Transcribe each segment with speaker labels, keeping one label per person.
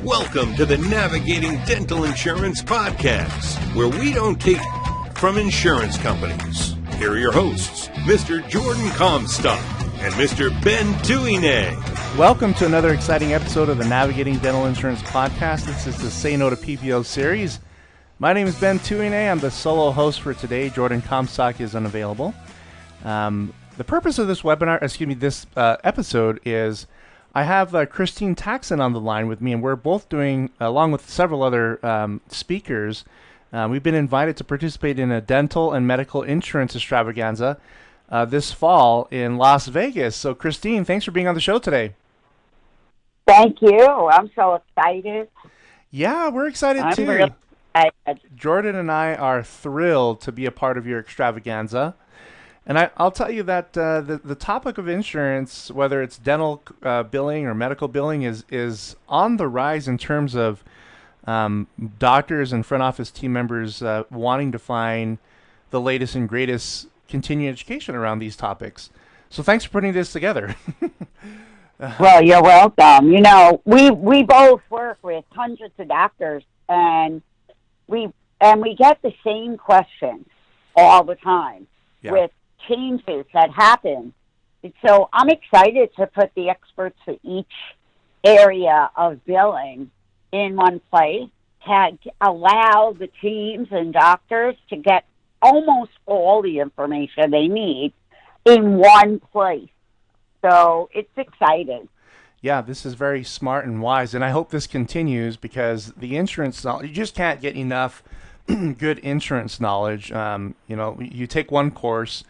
Speaker 1: Welcome to the Navigating Dental Insurance Podcast, where we don't take from insurance companies. Here are your hosts, Mr. Jordan Comstock and Mr. Ben Tuine.
Speaker 2: Welcome to another exciting episode of the Navigating Dental Insurance Podcast. This is the Say No to PPO series. My name is Ben Tuine. I'm the solo host for today. Jordan Comstock is unavailable. The purpose of this episode is I have Christine Taxin on the line with me, and we're both doing, along with several other speakers, we've been invited to participate in a dental and medical insurance extravaganza this fall in Las Vegas. So, Christine, thanks for being on the show today.
Speaker 3: Thank you. I'm so excited.
Speaker 2: Yeah, we're excited too.
Speaker 3: Really excited.
Speaker 2: Jordan and I are thrilled to be a part of your extravaganza. And I'll tell you that the topic of insurance, whether it's dental billing or medical billing, is on the rise in terms of doctors and front office team members wanting to find the latest and greatest continuing education around these topics. So thanks for putting this together.
Speaker 3: Well, you're welcome. You know, we both work with hundreds of doctors, and we get the same questions all the time with changes that happen. So I'm excited to put the experts for each area of billing in one place to allow the teams and doctors to get almost all the information they need in one place. So it's exciting.
Speaker 2: Yeah, this is very smart and wise, and I hope this continues because the insurance, you just can't get enough good insurance knowledge. You take one course,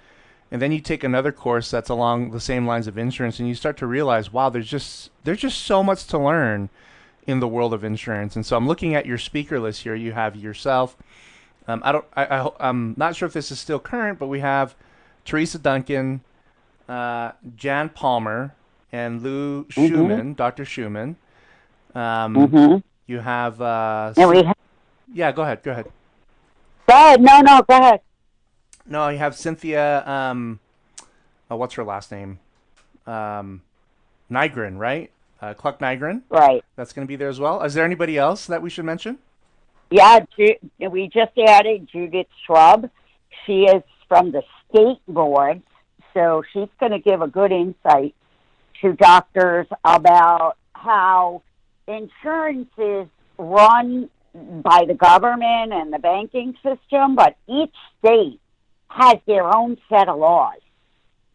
Speaker 2: and then you take another course that's along the same lines of insurance, and you start to realize, wow, there's just so much to learn in the world of insurance. And so I'm looking at your speaker list here. You have yourself. I'm not sure if this is still current, but we have Teresa Duncan, Jan Palmer, and Lou Schumann, Dr. Schumann. You have. Yeah, go ahead.
Speaker 3: Go ahead. No, go ahead.
Speaker 2: No, you have Cynthia, what's her last name? Nygren, right? Cluck Nygren?
Speaker 3: Right.
Speaker 2: That's going to be there as well. Is there anybody else that we should mention?
Speaker 3: Yeah, we just added Judith Shrub. She is from the state board, so she's going to give a good insight to doctors about how insurance is run by the government and the banking system, but each state has their own set of laws.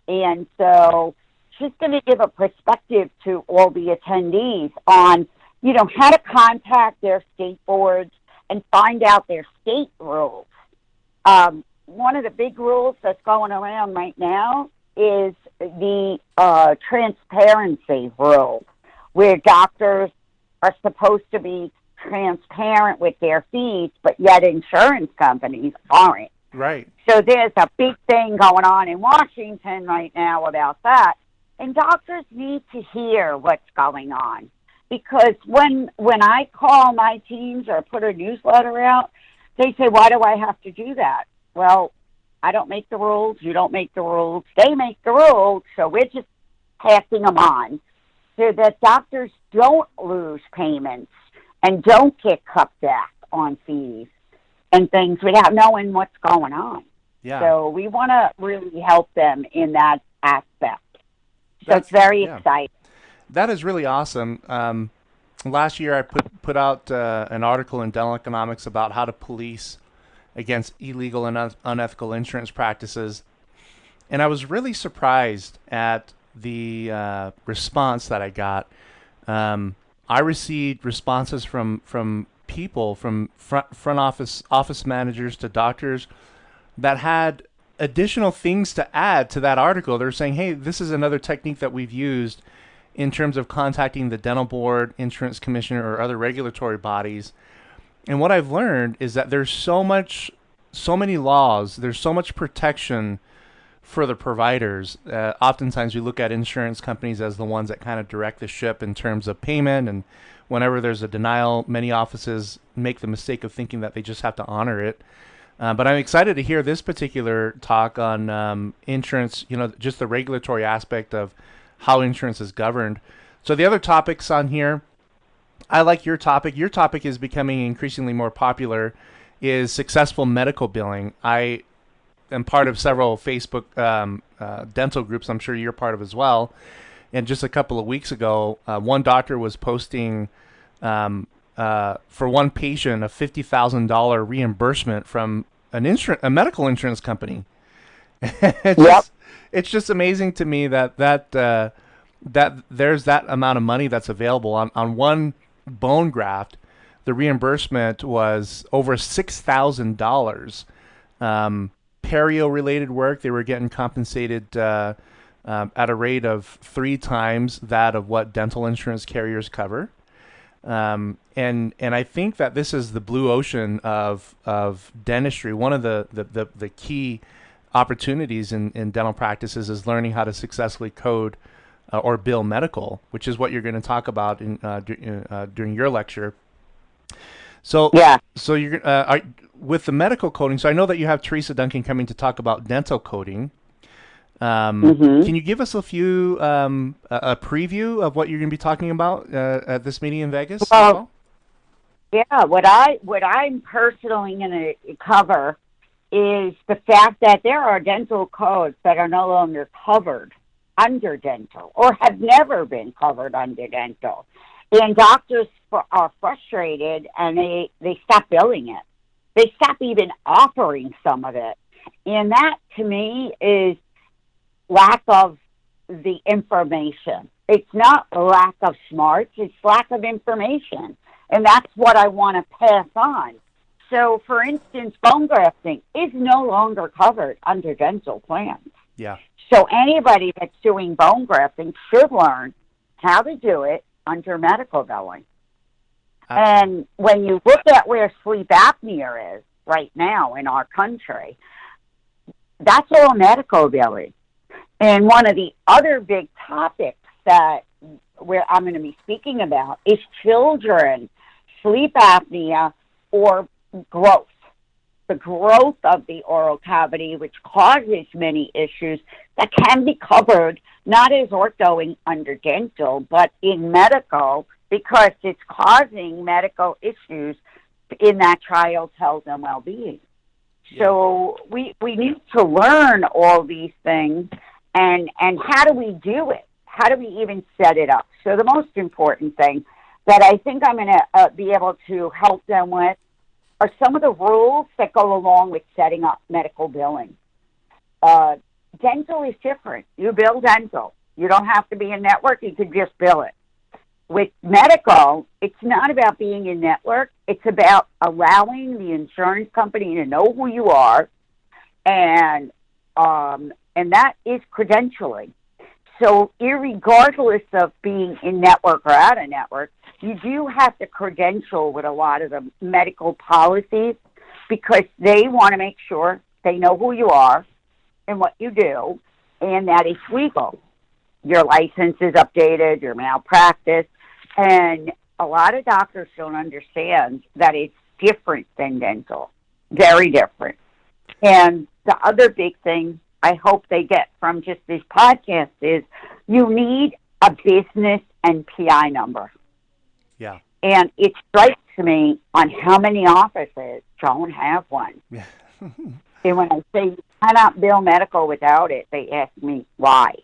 Speaker 3: And so she's going to give a perspective to all the attendees on, how to contact their state boards and find out their state rules. One of the big rules that's going around right now is the transparency rule, where doctors are supposed to be transparent with their fees, but yet insurance companies aren't.
Speaker 2: Right.
Speaker 3: So there's a big thing going on in Washington right now about that. And doctors need to hear what's going on. Because when I call my teams or put a newsletter out, they say, why do I have to do that? Well, I don't make the rules. You don't make the rules. They make the rules. So we're just passing them on so that doctors don't lose payments and don't get cut back on fees and things without knowing what's going on.
Speaker 2: Yeah.
Speaker 3: So we want to really help them in that aspect. So it's very exciting.
Speaker 2: That is really awesome. Last year I put out an article in Dental Economics about how to police against illegal and unethical insurance practices. And I was really surprised at the response that I got. I received responses from people, from front office managers to doctors that had additional things to add to that article. They're saying, hey, this is another technique that we've used in terms of contacting the dental board, insurance commissioner, or other regulatory bodies. And what I've learned is that there's so many laws, there's so much protection for the providers. Oftentimes we look at insurance companies as the ones that kind of direct the ship in terms of payment, and whenever there's a denial, many offices make the mistake of thinking that they just have to honor it. But I'm excited to hear this particular talk on insurance, just the regulatory aspect of how insurance is governed. So the other topics on here, I like your topic. Your topic is becoming increasingly more popular, is successful medical billing. I am part of several Facebook dental groups. I'm sure you're part of as well. And just a couple of weeks ago, one doctor was posting for one patient a $50,000 reimbursement from a medical insurance company. It's just amazing to me that there's that amount of money that's available on one bone graft. The reimbursement was over $6,000. Perio-related work, they were getting compensated at a rate of 3 times that of what dental insurance carriers cover. And I think that this is the blue ocean of dentistry. One of the key opportunities in dental practices is learning how to successfully code or bill medical, which is what you're going to talk about during your lecture. So you're with the medical coding. So I know that you have Teresa Duncan coming to talk about dental coding. Can you give us a preview of what you're going to be talking about at this meeting in Vegas?
Speaker 3: Well, yeah, what I'm personally going to cover is the fact that there are dental codes that are no longer covered under dental or have never been covered under dental. And doctors are frustrated and they stop billing it. They stop even offering some of it. And that, to me, is lack of the information. It's not lack of smarts, it's lack of information. And that's what I want to pass on. So, for instance, bone grafting is no longer covered under dental plans.
Speaker 2: Yeah.
Speaker 3: So anybody that's doing bone grafting should learn how to do it under medical billing. And when you look at where sleep apnea is right now in our country, that's all medical billing. And one of the other big topics where I'm going to be speaking about is children, sleep apnea, or growth. The growth of the oral cavity, which causes many issues that can be covered not as ortho under dental, but in medical, because it's causing medical issues in that child's health and well-being. Yeah. So we need to learn all these things, and how do we do it? How do we even set it up? So the most important thing that I think I'm going to be able to help them with are some of the rules that go along with setting up medical billing. Dental is different. You bill dental. You don't have to be in network. You can just bill it. With medical, it's not about being in network. It's about allowing the insurance company to know who you are, and that is credentialing. So irregardless of being in network or out of network, you do have to credential with a lot of the medical policies because they want to make sure they know who you are and what you do, and that it's legal. Your license is updated, your malpractice, and a lot of doctors don't understand that it's different than dental, very different. And the other big thing I hope they get from just this podcast is you need a business and PI number.
Speaker 2: Yeah.
Speaker 3: And it strikes me on how many offices don't have one.
Speaker 2: Yeah.
Speaker 3: And when I say you cannot bill medical without it, they ask me why.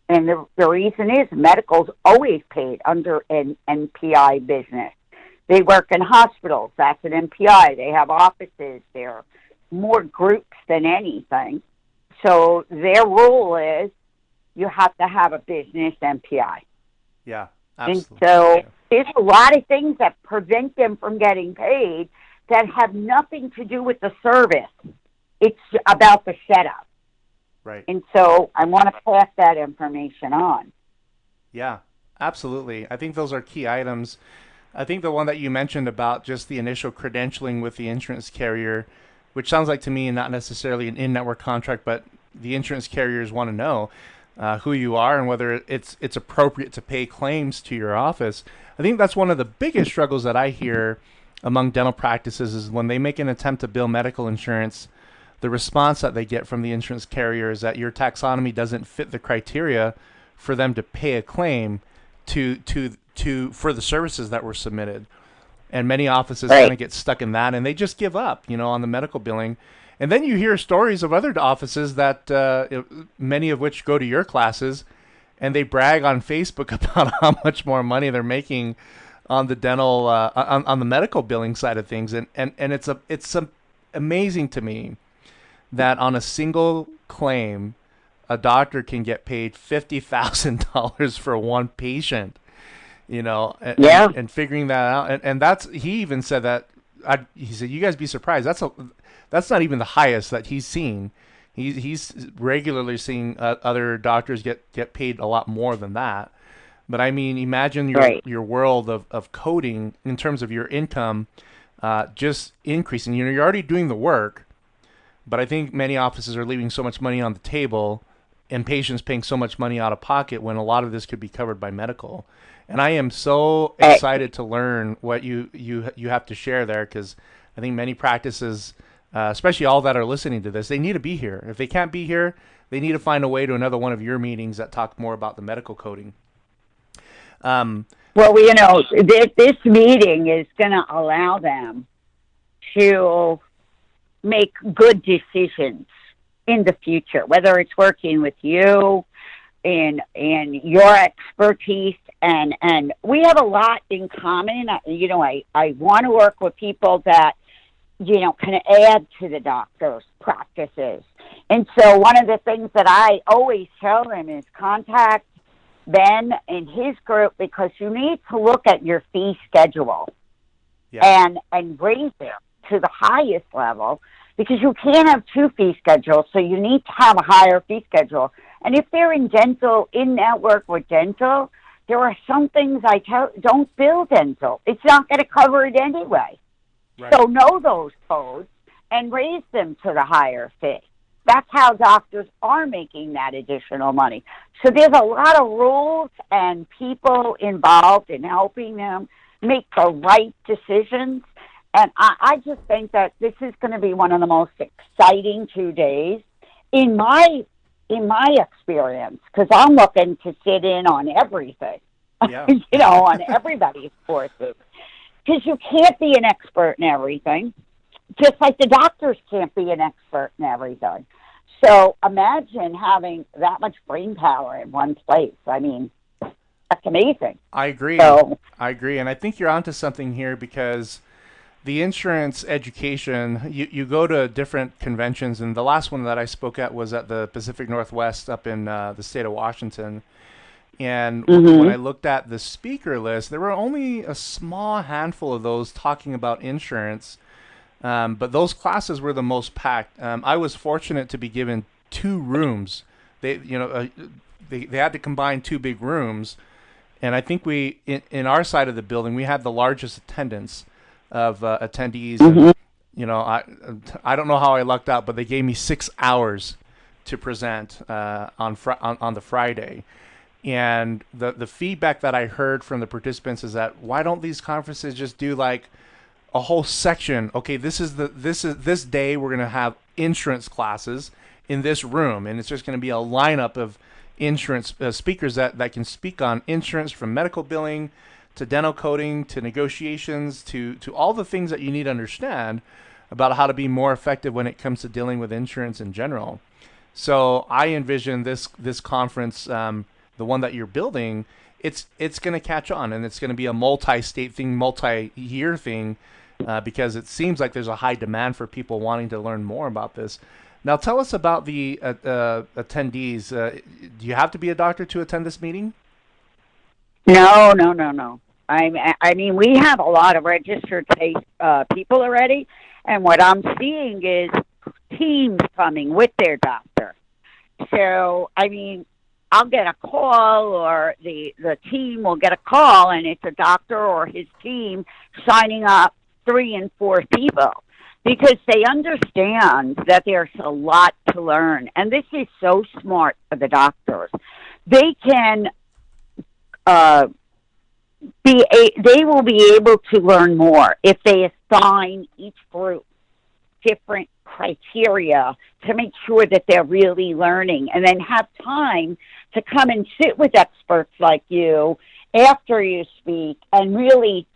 Speaker 3: And the reason is medical's always paid under an NPI business. They work in hospitals. That's an NPI. They have offices. They're more groups than anything. So their rule is you have to have a business NPI.
Speaker 2: Yeah, absolutely.
Speaker 3: And so there's a lot of things that prevent them from getting paid that have nothing to do with the service. It's about the setup.
Speaker 2: Right.
Speaker 3: And so I want to pass that information on.
Speaker 2: Yeah, absolutely. I think those are key items. I think the one that you mentioned about just the initial credentialing with the insurance carrier, which sounds like to me not necessarily an in-network contract, but the insurance carriers want to know who you are and whether it's appropriate to pay claims to your office. I think that's one of the biggest struggles that I hear among dental practices is when they make an attempt to bill medical insurance, the response that they get from the insurance carrier is that your taxonomy doesn't fit the criteria for them to pay a claim to for the services that were submitted. And many offices
Speaker 3: Right.
Speaker 2: kind of get stuck in that, and they just give up, on the medical billing. And then you hear stories of other offices that many of which go to your classes, and they brag on Facebook about how much more money they're making on the dental on the medical billing side of things. And it's amazing to me that on a single claim, a doctor can get paid $50,000 for one patient. And figuring that out, and that's, he even said that, he said, you guys be surprised, that's not even the highest that he's seen. He's regularly seeing other doctors get paid a lot more than that. But I mean, imagine your world of coding in terms of your income just increasing. You're already doing the work, but I think many offices are leaving so much money on the table and patients paying so much money out of pocket when a lot of this could be covered by medical. And I am so excited to learn what you have to share there, because I think many practices, especially all that are listening to this, they need to be here. If they can't be here, they need to find a way to another one of your meetings that talk more about the medical coding.
Speaker 3: Well, this meeting is going to allow them to make good decisions in the future, whether it's working with you in your expertise, and we have a lot in common. I want to work with people that kind of add to the doctor's practices. And so one of the things that I always tell them is contact Ben and his group, because you need to look at your fee schedule and raise it to the highest level, because you can't have two fee schedules, so you need to have a higher fee schedule. And if they're in network with dental, there are some things don't bill dental. It's not going to cover it anyway. Right. So know those codes and raise them to the higher fee. That's how doctors are making that additional money. So there's a lot of rules and people involved in helping them make the right decisions. And I just think that this is going to be one of the most exciting 2 days in my experience, because I'm looking to sit in on everything, on everybody's courses. Because you can't be an expert in everything, just like the doctors can't be an expert in everything. So imagine having that much brain power in one place. I mean, that's amazing.
Speaker 2: I agree. I agree. And I think you're onto something here, because the insurance education, you go to different conventions, and the last one that I spoke at was at the Pacific Northwest up in the state of Washington. And when I looked at the speaker list, there were only a small handful of those talking about insurance, but those classes were the most packed. I was fortunate to be given 2 rooms. They had to combine 2 big rooms, and I think in our side of the building, we had the largest attendance of attendees. And, I don't know how I lucked out, but they gave me 6 hours to present on the Friday. And the feedback that I heard from the participants is that, why don't these conferences just do like a whole section? Okay, this day we're going to have insurance classes in this room, and it's just going to be a lineup of insurance speakers that can speak on insurance, from medical billing to dental coding to negotiations to all the things that you need to understand about how to be more effective when it comes to dealing with insurance in general. So I envision this conference, the one that you're building, it's going to catch on, and it's going to be a multi-state thing, multi-year thing, because it seems like there's a high demand for people wanting to learn more about this. Now, tell us about the attendees. Do you have to be a doctor to attend this meeting?
Speaker 3: No. I mean, we have a lot of registered people already, and what I'm seeing is teams coming with their doctor. So, I mean, I'll get a call, or the team will get a call, and it's a doctor or his team signing up 3 and 4 people, because they understand that there's a lot to learn. And this is so smart for the doctors. They can they will be able to learn more if they assign each group different criteria to make sure that they're really learning, and then have time to come and sit with experts like you after you speak and really,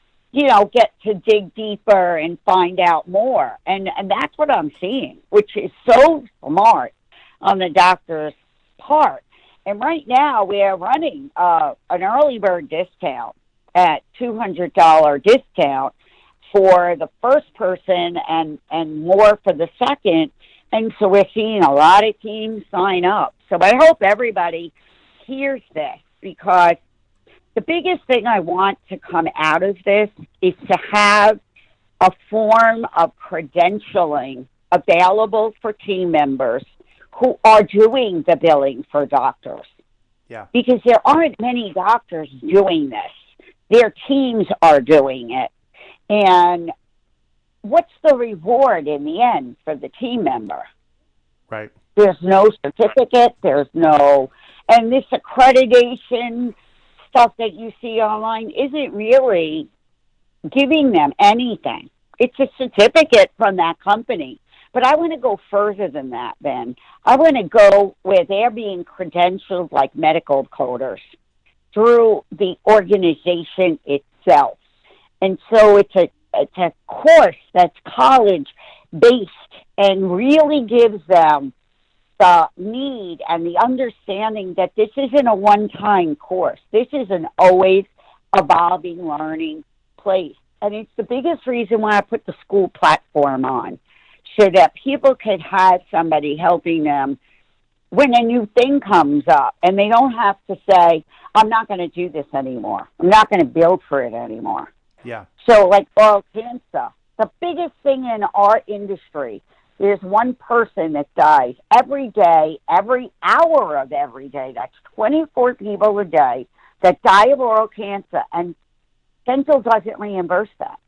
Speaker 3: get to dig deeper and find out more. And that's what I'm seeing, which is so smart on the doctor's part. And right now we are running an early bird discount at $200 discount for the first person and more for the second. And so we're seeing a lot of teams sign up. So I hope everybody hears this, because the biggest thing I want to come out of this is to have a form of credentialing available for team members who are doing the billing for doctors.
Speaker 2: Yeah.
Speaker 3: Because there aren't many doctors doing this. Their teams are doing it. And what's the reward in the end for the team member?
Speaker 2: Right.
Speaker 3: There's no certificate. And this accreditation stuff that you see online isn't really giving them anything. It's a certificate from that company. But I want to go further than that, Ben. I want to go where they're being credentialed like medical coders through the organization itself. And so it's a course that's college-based and really gives them the need and the understanding that this isn't a one-time course. This is an always evolving learning place. And it's the biggest reason why I put the school platform on, so that people could have somebody helping them when a new thing comes up, and they don't have to say, I'm not going to do this anymore. I'm not going to build for it anymore.
Speaker 2: Yeah.
Speaker 3: So like oral cancer, the biggest thing in our industry, there's one person that dies every day, every hour of every day. That's 24 people a day that die of oral cancer, and dental doesn't reimburse that.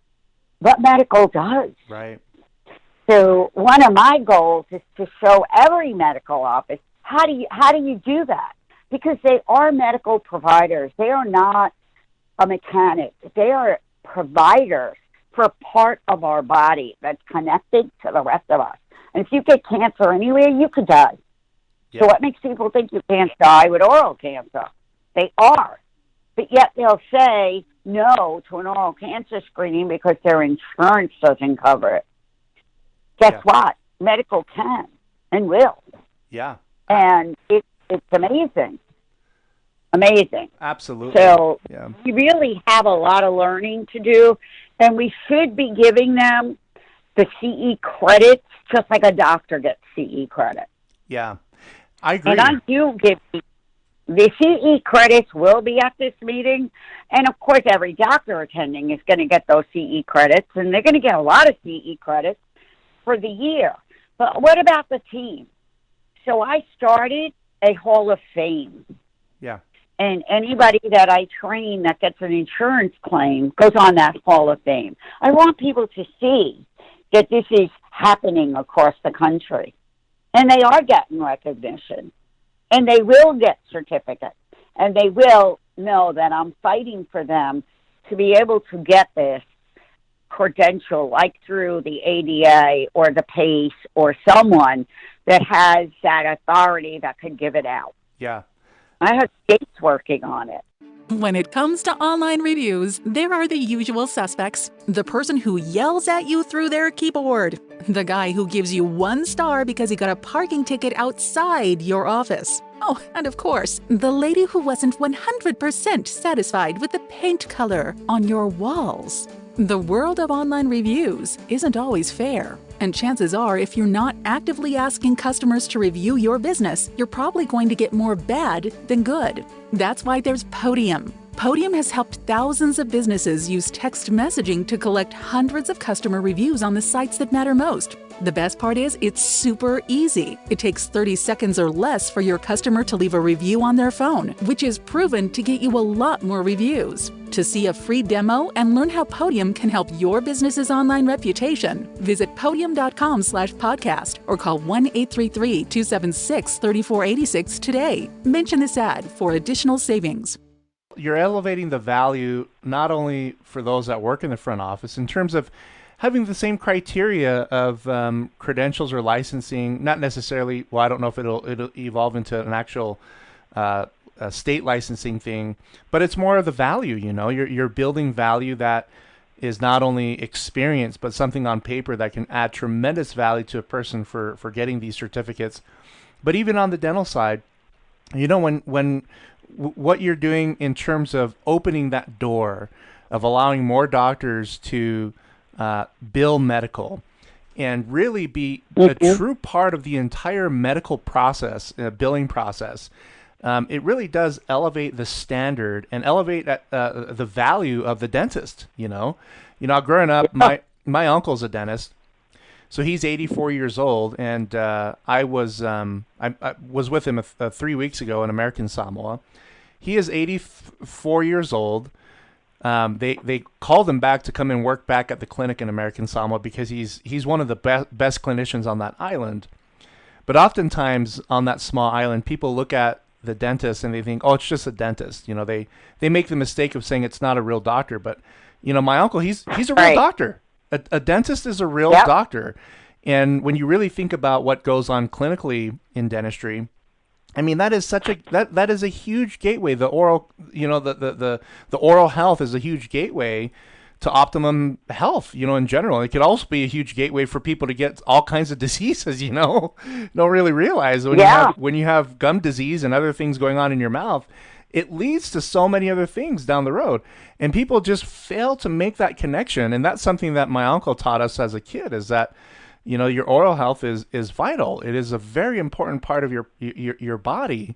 Speaker 3: But medical does.
Speaker 2: Right.
Speaker 3: So one of my goals is to show every medical office how do you do that? Because they are medical providers. They are not a mechanic. They are providers for a part of our body that's connected to the rest of us. And if you get cancer anywhere, you could die. Yeah. So what makes people think you can't die with oral cancer? They are. But yet they'll say no to an oral cancer screening because their insurance doesn't cover it. Guess what? Medical can and will.
Speaker 2: Yeah.
Speaker 3: And it's amazing. Amazing.
Speaker 2: Absolutely.
Speaker 3: So
Speaker 2: yeah.
Speaker 3: We really have a lot of learning to do, and we should be giving them the CE credits just like a doctor gets CE credit.
Speaker 2: Yeah, I agree.
Speaker 3: And I do give the CE credits will be at this meeting, and of course every doctor attending is going to get those CE credits, and they're going to get a lot of CE credits for the year. But what about the team? So I started a Hall of Fame.
Speaker 2: Yeah.
Speaker 3: And anybody that I train that gets an insurance claim goes on that Hall of Fame. I want people to see that this is happening across the country. And they are getting recognition. And they will get certificates. And they will know that I'm fighting for them to be able to get this credential, like through the ADA or the PACE or someone that has that authority that could give it out.
Speaker 2: Yeah.
Speaker 3: I have states working on it.
Speaker 4: When it comes to online reviews, there are the usual suspects. The person who yells at you through their keyboard. The guy who gives you 1 star because he got a parking ticket outside your office. Oh, and of course, the lady who wasn't 100% satisfied with the paint color on your walls. The world of online reviews isn't always fair. And chances are, if you're not actively asking customers to review your business, you're probably going to get more bad than good. That's why there's Podium. Podium has helped thousands of businesses use text messaging to collect hundreds of customer reviews on the sites that matter most. The best part is, it's super easy. It takes 30 seconds or less for your customer to leave a review on their phone, which is proven to get you a lot more reviews. To see a free demo and learn how Podium can help your business's online reputation, visit podium.com/podcast or call 1-833-276-3486 today. Mention this ad for additional savings.
Speaker 2: You're elevating the value not only for those that work in the front office in terms of having the same criteria of credentials or licensing, not necessarily, well, I don't know if it'll evolve into an actual a state licensing thing, but it's more of the value. You're building value that is not only experience, but something on paper that can add tremendous value to a person for getting these certificates. But even on the dental side, when what you're doing in terms of opening that door of allowing more doctors to bill medical and really be a true part of the entire medical process, billing process, it really does elevate the standard and elevate the value of the dentist. Growing up, my uncle's a dentist, so he's 84 years old, and I was with him 3 weeks ago in American Samoa. He is 84 years old. They called him back to come and work back at the clinic in American Samoa because he's one of the best clinicians on that island. But oftentimes on that small island, people look at the dentist and they think, oh, it's just a dentist. They make the mistake of saying it's not a real doctor. But my uncle, he's a real doctor. A dentist is a real doctor. And when you really think about what goes on clinically in dentistry, I mean, that is that is a huge gateway. The oral, the oral health is a huge gateway to optimum health, in general. It could also be a huge gateway for people to get all kinds of diseases, don't really realize when you have gum disease and other things going on in your mouth, it leads to so many other things down the road. And people just fail to make that connection. And that's something that my uncle taught us as a kid, is that, your oral health is vital. It is a very important part of your body.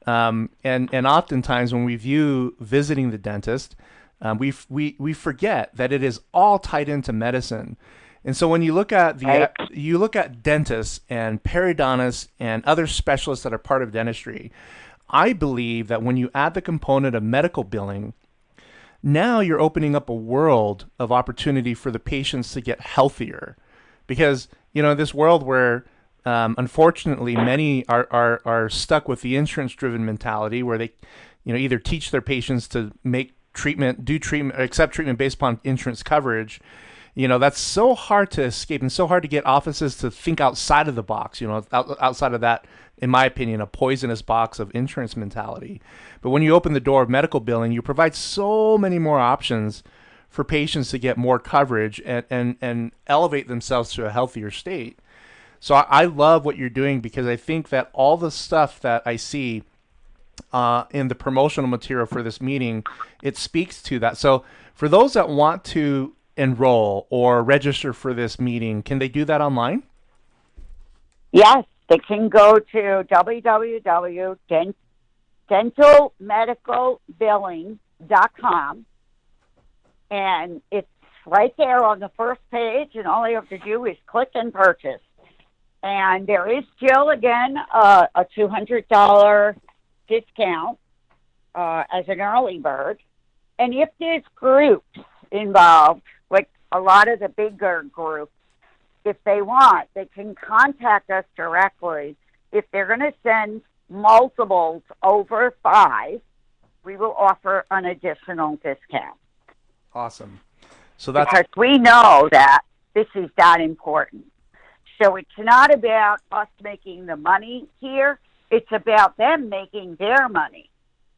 Speaker 2: And oftentimes when we view visiting the dentist, we forget that it is all tied into medicine. And so when you look at you look at dentists and periodontists and other specialists that are part of dentistry, I believe that when you add the component of medical billing, now you're opening up a world of opportunity for the patients to get healthier. Because, this world where, unfortunately, many are stuck with the insurance-driven mentality where they, either teach their patients to accept treatment based upon insurance coverage. That's so hard to escape and so hard to get offices to think outside of the box, outside of that, in my opinion, a poisonous box of insurance mentality. But when you open the door of medical billing, you provide so many more options for patients to get more coverage and elevate themselves to a healthier state. So I love what you're doing, because I think that all the stuff that I see in the promotional material for this meeting, it speaks to that. So for those that want to enroll or register for this meeting, can they do that online?
Speaker 3: Yes, they can go to www.dentalmedicalbilling.com. And it's right there on the first page, and all you have to do is click and purchase. And there is still, again, a $200 discount as an early bird. And if there's groups involved, like a lot of the bigger groups, if they want, they can contact us directly. If they're going to send multiples over 5, we will offer an additional discount.
Speaker 2: Awesome. So that's
Speaker 3: because we know that this is that important. So it's not about us making the money here. It's about them making their money.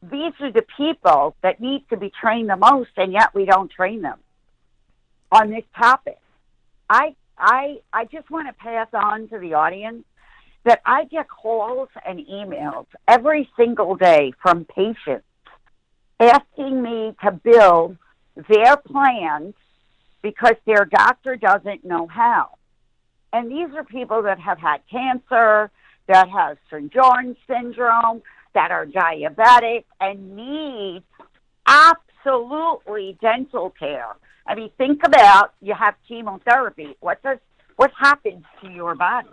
Speaker 3: These are the people that need to be trained the most, and yet we don't train them on this topic. I just want to pass on to the audience that I get calls and emails every single day from patients asking me to bill their plans because their doctor doesn't know how. And these are people that have had cancer, that have St. John's syndrome, that are diabetic, and need absolutely dental care. I mean, think about, you have chemotherapy. What happens to your body?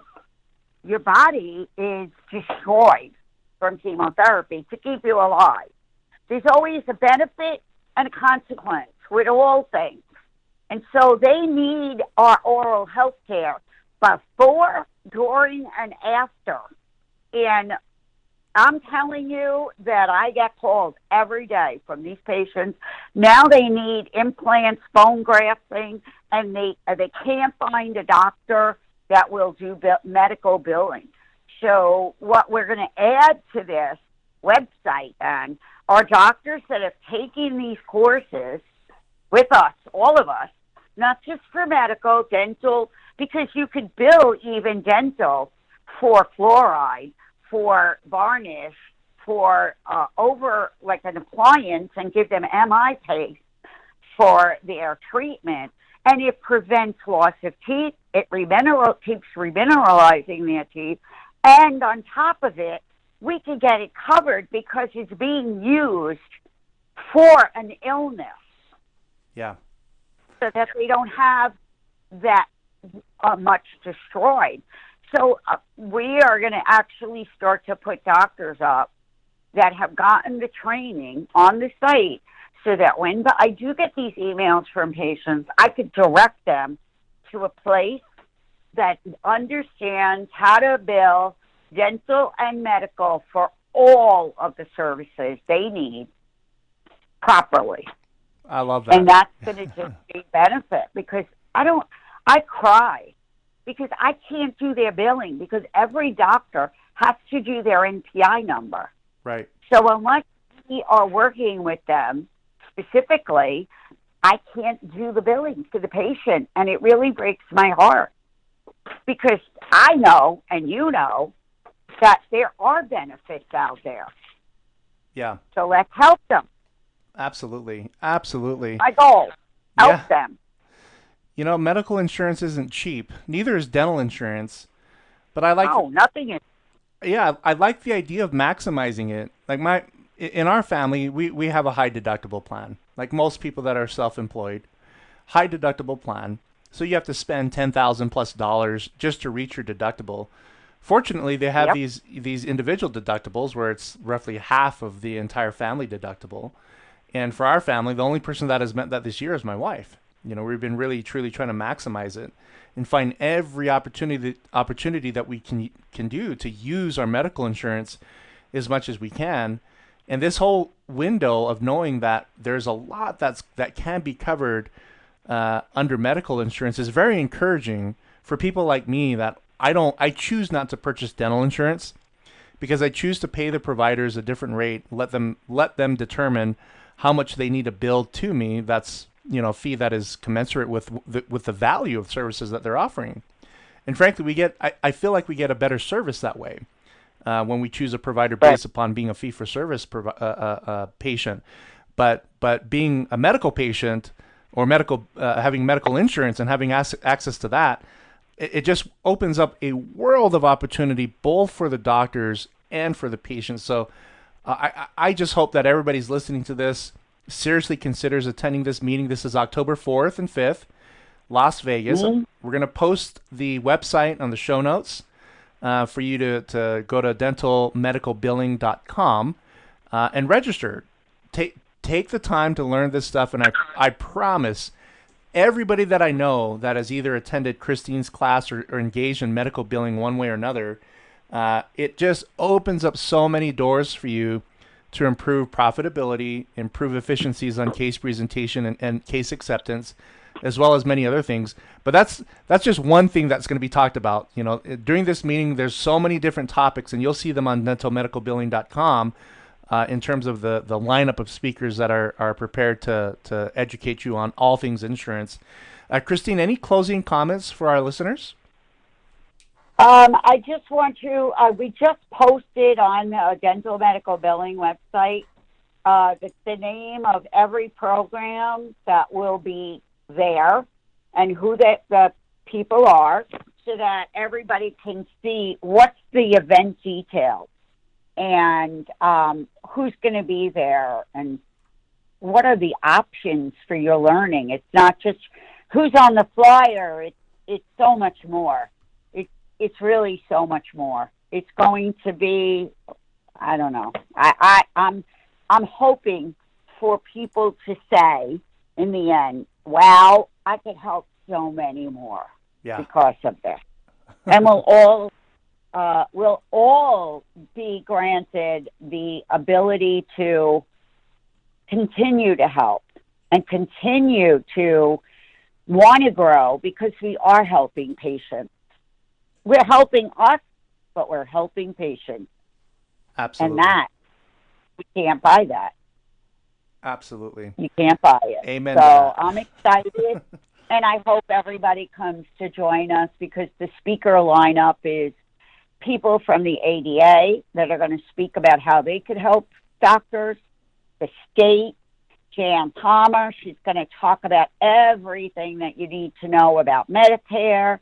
Speaker 3: Your body is destroyed from chemotherapy to keep you alive. There's always a benefit and a consequence with all things. And so they need our oral health care before, during, and after. And I'm telling you that I get calls every day from these patients. Now they need implants, bone grafting, and they can't find a doctor that will do medical billing. So what we're going to add to this website, and our doctors that have taken these courses with us, all of us, not just for medical, dental, because you could bill even dental for fluoride, for varnish, for over like an appliance, and give them MI paste for their treatment. And it prevents loss of teeth. It keeps remineralizing their teeth. And on top of it, we can get it covered because it's being used for an illness.
Speaker 2: Yeah.
Speaker 3: So that they don't have that much destroyed. So we are going to actually start to put doctors up that have gotten the training on the site, so that when I do get these emails from patients, I could direct them to a place that understands how to bill dental and medical for all of the services they need properly.
Speaker 2: I love that.
Speaker 3: And that's going to just be benefit, because I cry because I can't do their billing, because every doctor has to do their NPI number.
Speaker 2: Right.
Speaker 3: So unless we are working with them specifically, I can't do the billing to the patient, and it really breaks my heart, because I know, and you know, that there are benefits out there.
Speaker 2: Yeah.
Speaker 3: So let's help them.
Speaker 2: Absolutely. Absolutely.
Speaker 3: My goal, help them.
Speaker 2: You know, medical insurance isn't cheap. Neither is dental insurance. But I like...
Speaker 3: No, nothing is.
Speaker 2: Yeah, I like the idea of maximizing it. Like in our family, we have a high deductible plan. Like most people that are self-employed, high deductible plan. So you have to spend $10,000+ just to reach your deductible. Fortunately, they have these individual deductibles where it's roughly half of the entire family deductible. And for our family, the only person that has met that this year is my wife. You know, we've been really, truly trying to maximize it and find every opportunity that we can do to use our medical insurance as much as we can. And this whole window of knowing that there's a lot that can be covered under medical insurance is very encouraging for people like me that I choose not to purchase dental insurance because I choose to pay the providers a different rate, let them determine how much they need to bill to me. That's, you know, a fee that is commensurate with the value of services that they're offering. And frankly, I feel like we get a better service that way when we choose a provider based upon being a fee-for-service patient. But being a medical patient or having medical insurance and having access to that, it just opens up a world of opportunity both for the doctors and for the patients. So I just hope that everybody's listening to this seriously considers attending this meeting. This is October 4th and 5th, Las Vegas. Mm-hmm. We're going to post the website on the show notes for you to go to dentalmedicalbilling.com and register. Take the time to learn this stuff, and I promise everybody that I know that has either attended Christine's class or engaged in medical billing one way or another, it just opens up so many doors for you to improve profitability, improve efficiencies on case presentation and case acceptance, as well as many other things. But that's just one thing that's going to be talked about. You know, during this meeting, there's so many different topics, and you'll see them on dentalmedicalbilling.com in terms of the lineup of speakers that are prepared to educate you on all things insurance. Christine, any closing comments for our listeners?
Speaker 3: I just want to, we just posted on the Dental Medical Billing website the name of every program that will be there and who the people are, so that everybody can see what's the event details and who's going to be there and what are the options for your learning. It's not just who's on the flyer. It's so much more. It's really so much more. It's going to be, I don't know. I'm hoping for people to say in the end, wow, I could help so many more because of this. And we'll all be granted the ability to continue to help and continue to want to grow, because we are helping patients. We're helping us, but we're helping patients.
Speaker 2: Absolutely.
Speaker 3: And that you can't buy that.
Speaker 2: Absolutely.
Speaker 3: You can't buy it.
Speaker 2: Amen
Speaker 3: So
Speaker 2: to that.
Speaker 3: I'm excited, and I hope everybody comes to join us because the speaker lineup is people from the ADA that are going to speak about how they could help doctors, the state, Jan Palmer. She's going to talk about everything that you need to know about Medicare.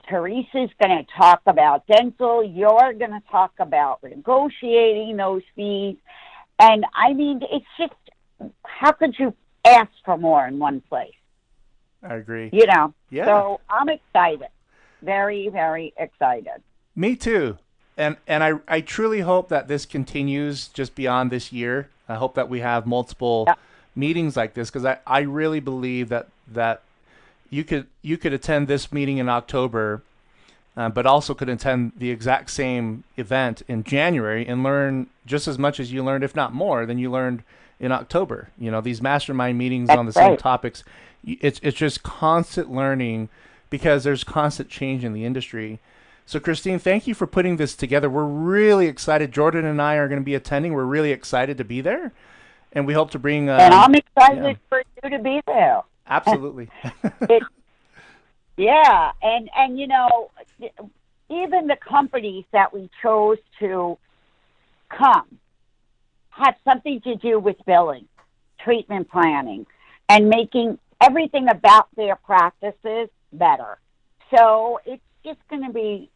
Speaker 3: Teresa's going to talk about dental. You're going to talk about negotiating those fees. And I mean, it's just, how could you ask for more in one place?
Speaker 2: I agree.
Speaker 3: You know?
Speaker 2: Yeah.
Speaker 3: So I'm excited. Very, very excited.
Speaker 2: Me too. And I truly hope that this continues just beyond this year. I hope that we have multiple meetings like this, because I really believe that you could attend this meeting in October, but also could attend the exact same event in January and learn just as much as you learned, if not more, than you learned in October. You know, these mastermind meetings on the same topics, it's just constant learning because there's constant change in the industry. So, Christine, thank you for putting this together. We're really excited. Jordan and I are going to be attending. We're really excited to be there, and we hope to bring.
Speaker 3: And I'm excited for you to be there.
Speaker 2: Absolutely.
Speaker 3: Yeah, and you know, even the companies that we chose to come had something to do with billing, treatment planning, and making everything about their practices better. So it's just going to be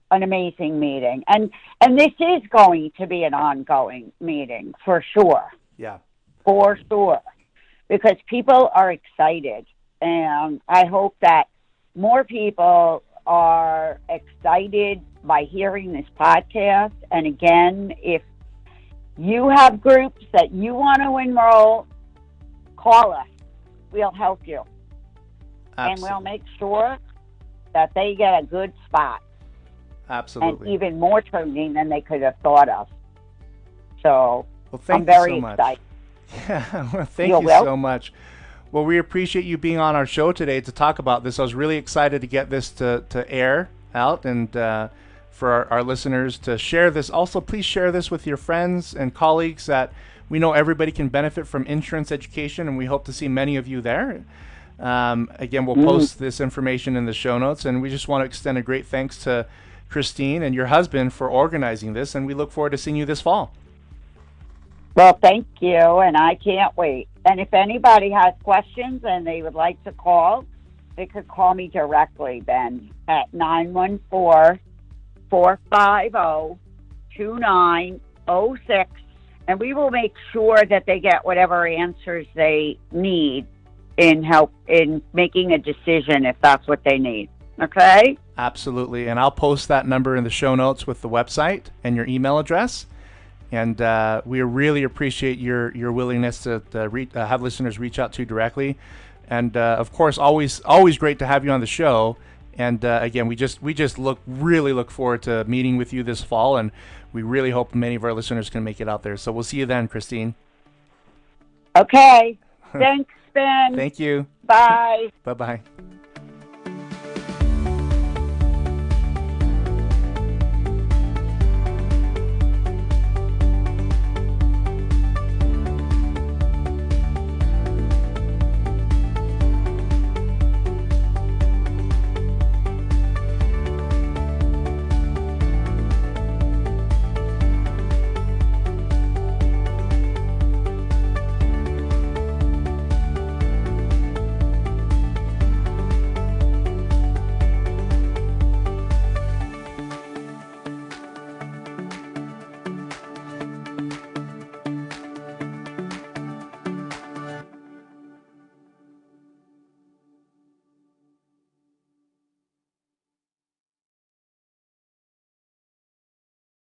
Speaker 3: an amazing meeting, and this is going to be an ongoing meeting for sure.
Speaker 2: Yeah,
Speaker 3: for sure, because people are excited, and I hope that more people are excited by hearing this podcast. And again, if you have groups that you want to enroll, call us. We'll help you.
Speaker 2: absolutely.
Speaker 3: And we'll make sure that they get a good spot.
Speaker 2: Absolutely.
Speaker 3: And even more training than they could have thought of. So
Speaker 2: well, thank
Speaker 3: I'm very
Speaker 2: you so much.
Speaker 3: excited.
Speaker 2: Yeah, well, thank
Speaker 3: You're
Speaker 2: you
Speaker 3: welcome.
Speaker 2: so much. Well, we appreciate you being on our show today to talk about this. I was really excited to get this to air out and for our listeners to share this. Also, please share this with your friends and colleagues that we know everybody can benefit from insurance education, and we hope to see many of you there. Again, we'll post this information in the show notes, and we just want to extend a great thanks to Christine and your husband for organizing this, and we look forward to seeing you this fall.
Speaker 3: Well, thank you, and I can't wait. And if anybody has questions and they would like to call, they could call me directly, Ben, at 914-450-2906, and we will make sure that they get whatever answers they need in making a decision if that's what they need. Okay?
Speaker 2: Absolutely, and I'll post that number in the show notes with the website and your email address. And we really appreciate your willingness to have listeners reach out to you directly. And of course, always great to have you on the show. And again, we just really look forward to meeting with you this fall, and we really hope many of our listeners can make it out there. So we'll see you then, Christine.
Speaker 3: Okay. Thanks, Ben.
Speaker 2: Thank you.
Speaker 3: Bye.
Speaker 2: Bye-bye.